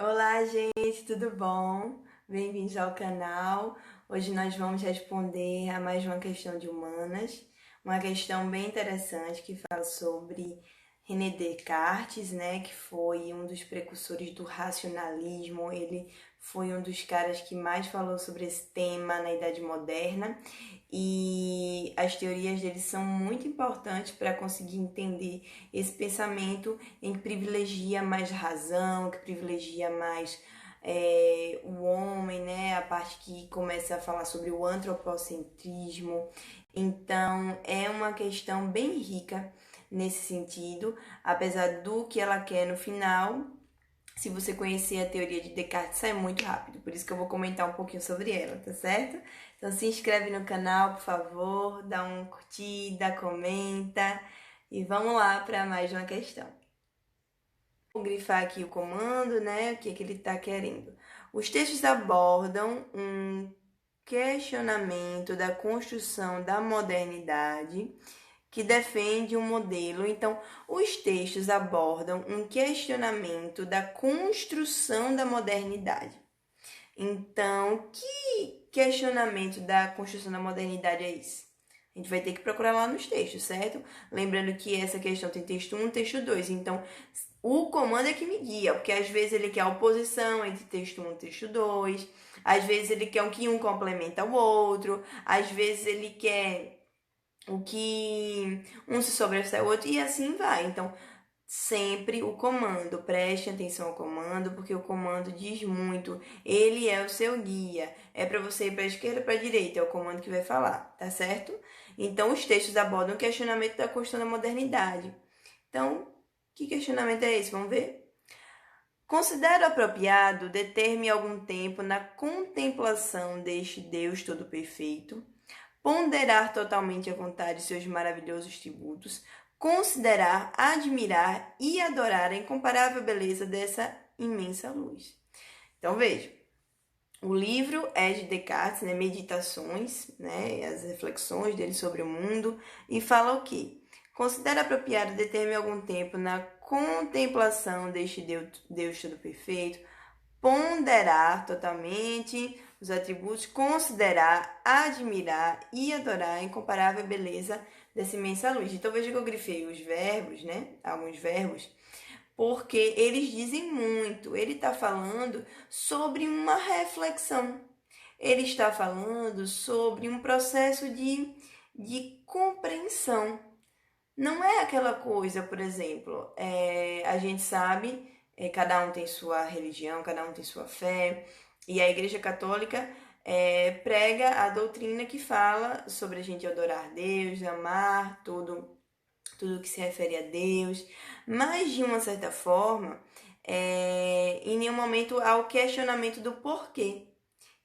Olá, gente, tudo bom? Bem-vindos ao canal. Hoje nós vamos responder a mais uma questão de humanas, uma questão bem interessante que fala sobre René Descartes, né, que foi um dos precursores do racionalismo. Ele foi um dos caras que mais falou sobre esse tema na Idade Moderna e as teorias dele são muito importantes para conseguir entender esse pensamento em que privilegia mais razão, que privilegia mais o homem, né? A parte que começa a falar sobre o antropocentrismo. Então, é uma questão bem rica nesse sentido, apesar do que ela quer no final. Se você conhecer a teoria de Descartes, sai muito rápido, por isso que eu vou comentar um pouquinho sobre ela, tá certo? Então se inscreve no canal, por favor, dá uma curtida, comenta e vamos lá para mais uma questão. Vou grifar aqui o comando, né? O que é que ele está querendo. Os textos abordam um questionamento da construção da modernidade que defende um modelo. Então, os textos abordam um questionamento da construção da modernidade. Então, que questionamento da construção da modernidade é esse? A gente vai ter que procurar lá nos textos, certo? Lembrando que essa questão tem texto 1 e texto 2. Então, o comando é que me guia, porque às vezes ele quer a oposição entre texto 1 e texto 2. Às vezes ele quer que um complementa o outro. Às vezes ele quer o que um se sobressai ao outro e assim vai. Então, sempre o comando, preste atenção ao comando, porque o comando diz muito. Ele é o seu guia. É para você ir para a esquerda ou para a direita, é o comando que vai falar, tá certo? Então, os textos abordam o questionamento da construção da modernidade. Então, que questionamento é esse? Vamos ver? Considero apropriado deter-me algum tempo na contemplação deste Deus todo-perfeito, ponderar totalmente à vontade seus maravilhosos tributos, considerar, admirar e adorar a incomparável beleza dessa imensa luz. Então veja, o livro é de Descartes, né, Meditações, né, as reflexões dele sobre o mundo, e fala o quê? Considera apropriado deter-me algum tempo na contemplação deste Deus todo perfeito, ponderar totalmente os atributos, considerar, admirar e adorar a incomparável beleza dessa imensa luz. Então veja que eu grifei os verbos, né? Alguns verbos, porque eles dizem muito. Ele está falando sobre uma reflexão. Ele está falando sobre um processo de compreensão. Não é aquela coisa, por exemplo, a gente sabe, cada um tem sua religião, cada um tem sua fé, e a Igreja Católica prega a doutrina que fala sobre a gente adorar Deus, amar tudo que se refere a Deus, mas de uma certa forma, em nenhum momento há o questionamento do porquê,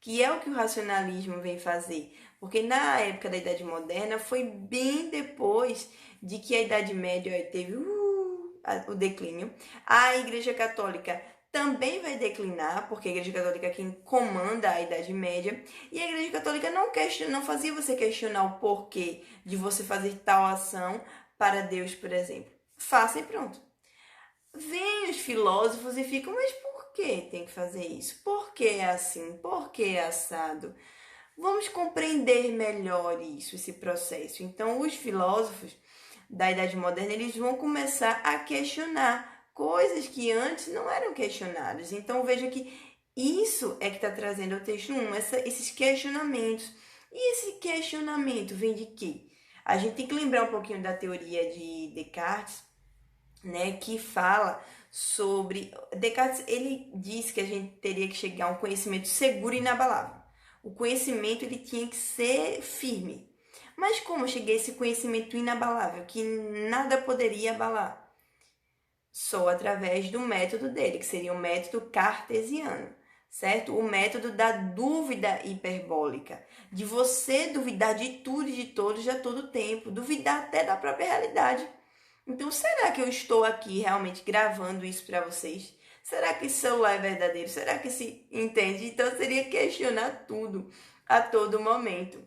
que é o que o racionalismo vem fazer. Porque na época da Idade Moderna foi bem depois de que a Idade Média teve o declínio. A Igreja Católica também vai declinar, porque a Igreja Católica é quem comanda a Idade Média, e a Igreja Católica não fazia você questionar o porquê de você fazer tal ação para Deus, por exemplo. Faça e pronto. Vêm os filósofos e ficam, mas por que tem que fazer isso? Por que é assim? Por que é assado? Vamos compreender melhor isso, esse processo. Então, os filósofos da Idade Moderna, eles vão começar a questionar coisas que antes não eram questionadas. Então, veja que isso é que está trazendo o texto 1, esses questionamentos. E esse questionamento vem de quê? A gente tem que lembrar um pouquinho da teoria de Descartes, né, que fala sobre... Descartes, ele diz que a gente teria que chegar a um conhecimento seguro e inabalável. O conhecimento ele tinha que ser firme. Mas como cheguei a esse conhecimento inabalável, que nada poderia abalar? Só através do método dele, que seria o método cartesiano, certo? O método da dúvida hiperbólica, de você duvidar de tudo e de todos a todo tempo, duvidar até da própria realidade. Então, será que eu estou aqui realmente gravando isso para vocês? Será que esse celular é verdadeiro? Será que se entende? Então, seria questionar tudo a todo momento.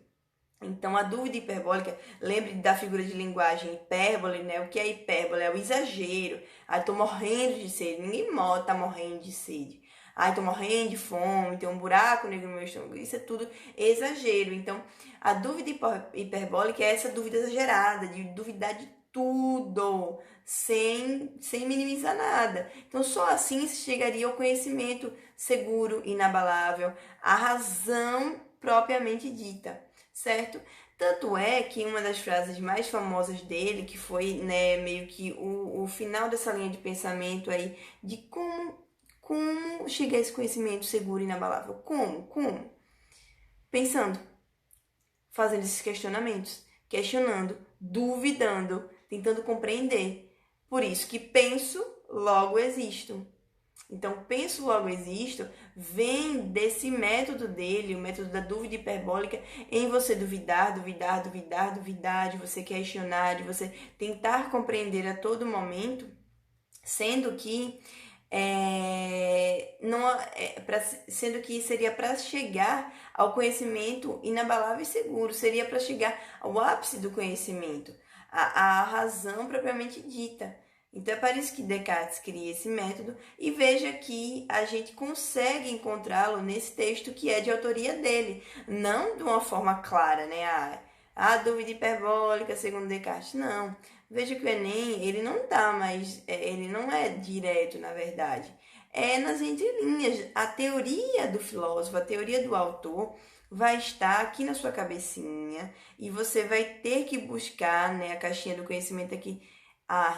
Então, a dúvida hiperbólica, lembre da figura de linguagem hipérbole, né? O que é hipérbole? É o exagero. Ai, tô morrendo de sede. Ninguém tá morrendo de sede. Ai, tô morrendo de fome, tem um buraco negro no meu estômago. Isso é tudo exagero. Então, a dúvida hiperbólica é essa dúvida exagerada, de duvidar de tudo, sem minimizar nada. Então, só assim se chegaria ao conhecimento seguro, inabalável, a razão propriamente dita, certo? Tanto é que uma das frases mais famosas dele, que foi, né, meio que o final dessa linha de pensamento aí, de como chegar a esse conhecimento seguro e inabalável. Como? Pensando, fazendo esses questionamentos, questionando, duvidando, tentando compreender. Por isso que penso, logo existo. Então, penso, logo existo, vem desse método dele, o método da dúvida hiperbólica, em você duvidar, de você questionar, de você tentar compreender a todo momento, sendo que não, sendo que seria para chegar ao conhecimento inabalável e seguro, seria para chegar ao ápice do conhecimento, a razão propriamente dita. Então é para isso que Descartes cria esse método e veja que a gente consegue encontrá-lo nesse texto que é de autoria dele, não de uma forma clara, né? A dúvida hiperbólica segundo Descartes, não. Veja que o Enem, ele não dá mais, ele não é direto, na verdade. É nas entrelinhas. A teoria do filósofo, a teoria do autor vai estar aqui na sua cabecinha e você vai ter que buscar, né, a caixinha do conhecimento aqui.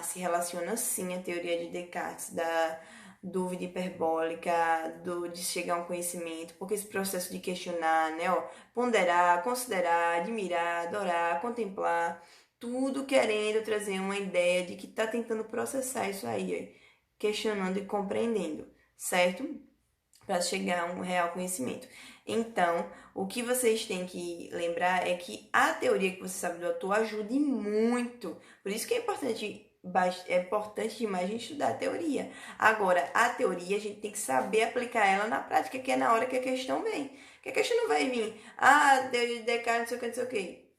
Se relaciona sim a teoria de Descartes, da dúvida hiperbólica, de chegar a um conhecimento, porque esse processo de questionar, né, ponderar, considerar, admirar, adorar, contemplar, tudo querendo trazer uma ideia de que está tentando processar isso aí, questionando e compreendendo, certo? Para chegar a um real conhecimento. Então, o que vocês têm que lembrar é que a teoria que você sabe do autor ajude muito. Por isso que é importante demais a gente estudar a teoria. Agora, a teoria a gente tem que saber aplicar ela na prática, que é na hora que a questão vem. Que a questão não vai vir, teoria de Descartes, não sei o que,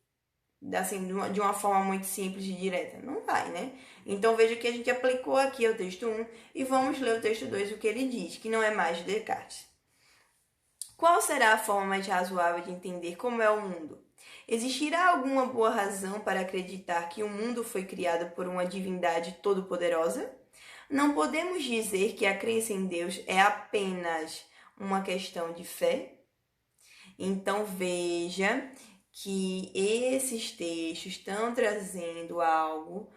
assim, de uma forma muito simples e direta. Não vai, né? Então veja que a gente aplicou aqui o texto 1 e vamos ler o texto 2, o que ele diz, que não é mais de Descartes. Qual será a forma mais razoável de entender como é o mundo? Existirá alguma boa razão para acreditar que o mundo foi criado por uma divindade todo-poderosa? Não podemos dizer que a crença em Deus é apenas uma questão de fé? Então veja que esses textos estão trazendo algo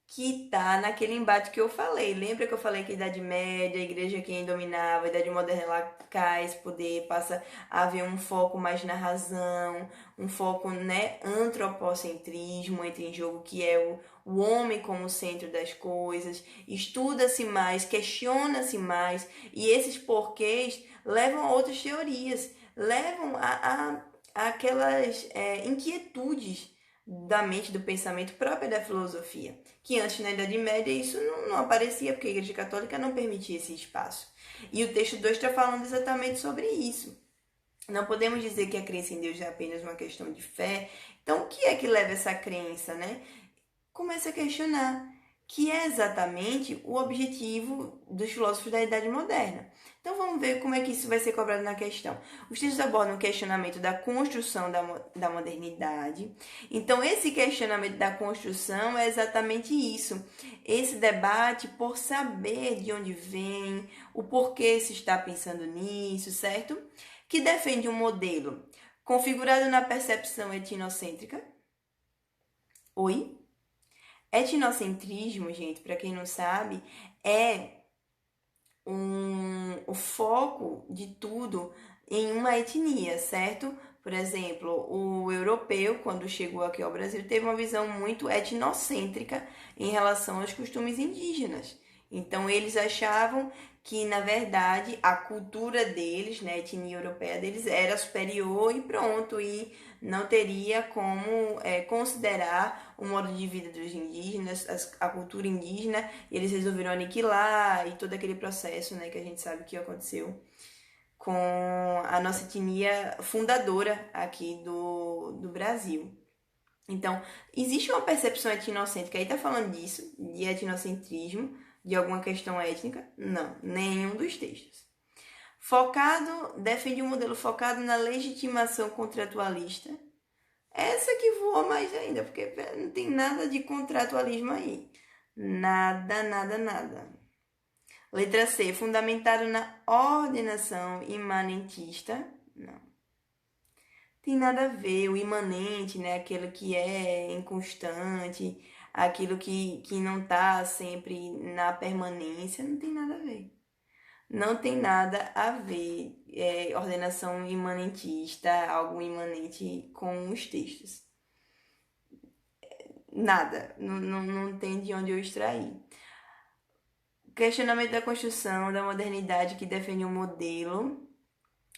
que está naquele embate que eu falei. Lembra que eu falei que a Idade Média, a igreja é quem dominava, a Idade Moderna ela cai esse poder, passa a haver um foco mais na razão, um foco, né, antropocentrismo entra em jogo, que é o homem como centro das coisas, estuda-se mais, questiona-se mais, e esses porquês levam a outras teorias, levam a aquelas inquietudes da mente, do pensamento próprio da filosofia, que antes na Idade Média isso não aparecia, porque a Igreja Católica não permitia esse espaço. E o texto 2 está falando exatamente sobre isso. Não podemos dizer que a crença em Deus é apenas uma questão de fé. Então, o que é que leva essa crença, né? Começa a questionar, que é exatamente o objetivo dos filósofos da Idade Moderna. Então vamos ver como é que isso vai ser cobrado na questão. Os textos abordam o questionamento da construção da modernidade. Então esse questionamento da construção é exatamente isso. Esse debate por saber de onde vem, o porquê se está pensando nisso, certo? Que defende um modelo configurado na percepção etnocêntrica. Oi? Etnocentrismo, gente, para quem não sabe, é o foco de tudo em uma etnia, certo? Por exemplo, o europeu, quando chegou aqui ao Brasil, teve uma visão muito etnocêntrica em relação aos costumes indígenas. Então, eles achavam que, na verdade, a cultura deles, né, a etnia europeia deles, era superior e pronto, e não teria como considerar o modo de vida dos indígenas, a cultura indígena, e eles resolveram aniquilar e todo aquele processo, né, que a gente sabe que aconteceu com a nossa etnia fundadora aqui do Brasil. Então, existe uma percepção etnocêntrica, aí tá falando disso, de etnocentrismo, de alguma questão étnica? Não, nenhum dos textos. Defende um modelo focado na legitimação contratualista. Essa que voa mais ainda, porque não tem nada de contratualismo aí. Nada, nada, nada. Letra C, fundamentado na ordenação imanentista. Não. Tem nada a ver, o imanente, né? Aquilo que é inconstante, aquilo que não está sempre na permanência, não tem nada a ver. Não tem nada a ver ordenação imanentista, algo imanente com os textos. Nada, não tem de onde eu extrair. Questionamento da construção da modernidade que defende um modelo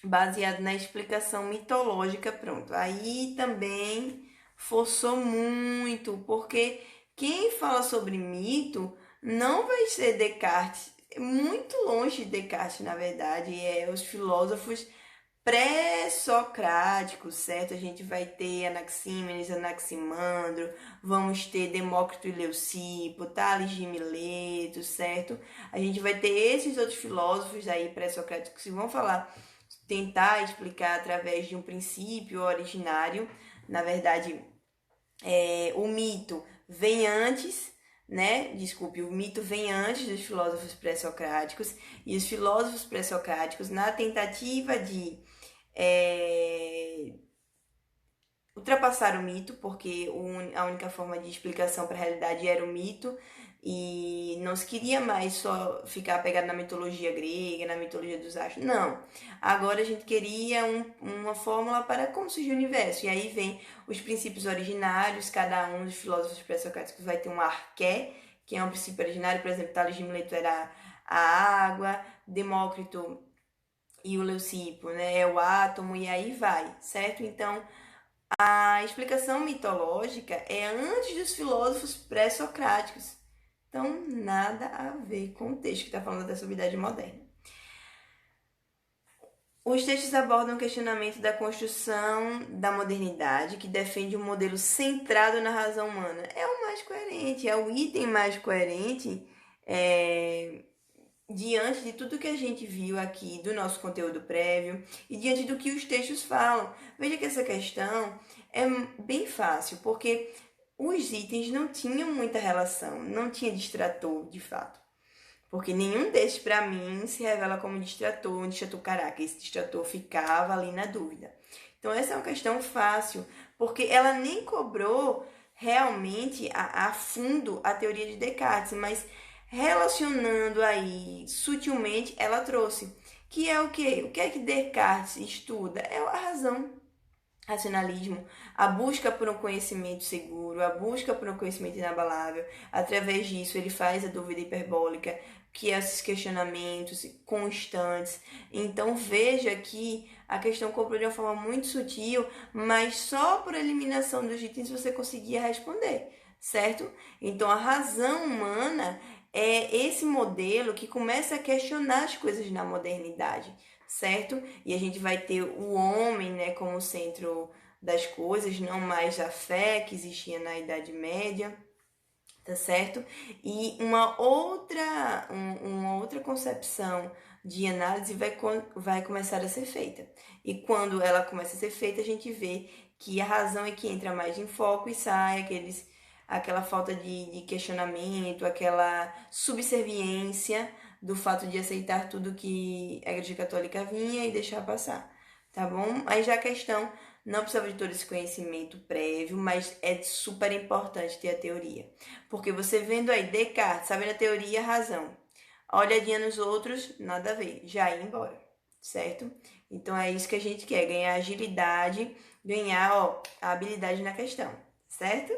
baseado na explicação mitológica, pronto. Aí também forçou muito, porque quem fala sobre mito não vai ser Descartes, muito longe de Descartes, na verdade, os filósofos pré-socráticos, certo? A gente vai ter Anaxímenes, Anaximandro, vamos ter Demócrito e Leucipo, Tales de Mileto, certo? A gente vai ter esses outros filósofos aí pré-socráticos que vão falar, tentar explicar através de um princípio originário. Na verdade, o mito vem antes, né? Desculpe, o mito vem antes dos filósofos pré-socráticos, e os filósofos pré-socráticos, na tentativa de ultrapassar o mito, porque a única forma de explicação para a realidade era o mito, e não se queria mais só ficar pegado na mitologia grega, na mitologia dos astros. Não. Agora a gente queria uma fórmula para como surge o universo. E aí vem os princípios originários, cada um dos filósofos pré-socráticos vai ter um arqué, que é um princípio originário. Por exemplo, Tales de Mileto era a água, Demócrito e o Leucipo, né, é o átomo, e aí vai, certo? Então, a explicação mitológica é antes dos filósofos pré-socráticos. Então, nada a ver com o texto que está falando da sociedade moderna. Os textos abordam o questionamento da construção da modernidade, que defende um modelo centrado na razão humana. É o mais coerente, é o item mais coerente diante de tudo que a gente viu aqui do nosso conteúdo prévio e diante do que os textos falam. Veja que essa questão é bem fácil, porque os itens não tinham muita relação, não tinha distrator, de fato. Porque nenhum desses, para mim, se revela como distrator, caraca, esse distrator ficava ali na dúvida. Então, essa é uma questão fácil, porque ela nem cobrou realmente a fundo a teoria de Descartes, mas relacionando aí sutilmente, ela trouxe. Que é o quê? O que é que Descartes estuda? É a razão. Racionalismo, a busca por um conhecimento seguro, a busca por um conhecimento inabalável. Através disso, ele faz a dúvida hiperbólica, que é esses questionamentos constantes. Então, veja que a questão cobrou de uma forma muito sutil, mas só por eliminação dos itens você conseguia responder, certo? Então, a razão humana é esse modelo que começa a questionar as coisas na modernidade, certo? E a gente vai ter o homem, né, como centro das coisas, não mais a fé que existia na Idade Média, tá certo? E uma outra concepção de análise vai começar a ser feita. E quando ela começa a ser feita, a gente vê que a razão é que entra mais em foco e sai aquela falta de questionamento, aquela subserviência do fato de aceitar tudo que a Igreja Católica vinha e deixar passar, tá bom? Aí já a questão não precisava de todo esse conhecimento prévio, mas é super importante ter a teoria. Porque você vendo aí Descartes, sabendo a teoria e a razão, a olhadinha nos outros, nada a ver, já ia embora, certo? Então é isso que a gente quer, ganhar agilidade, ganhar a habilidade na questão, certo?